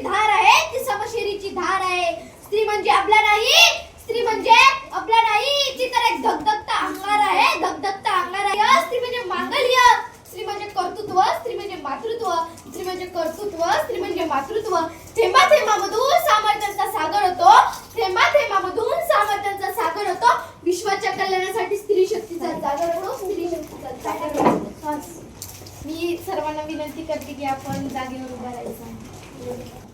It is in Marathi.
धार आहे ती समशेरीची धार आहे. स्त्री म्हणजे आपला नाही, स्त्री म्हणजे आपला नाही, ती तर एक धगधगता अंगार आहे, धगधगता अंगार आहे. स्त्री म्हणजे मांगल्य, स्त्री म्हणजे कर्तृत्व, स्त्री म्हणजे मातृत्व, स्त्री म्हणजे कर्तृत्व, स्त्री म्हणजे मातृत्व. थेंबा थेंबामधून सामर्थ्याचा सागर होतो, थेंबा थेंबामधून सामर्थ्याचा सागर होतो. विश्वाच्या कल्याणासाठी स्त्री शक्तीचा जागर हो, स्त्री शक्तीचा जागर हो. मी सर्वांना विनंती करते की आपण जागेवर उभा राहायचं.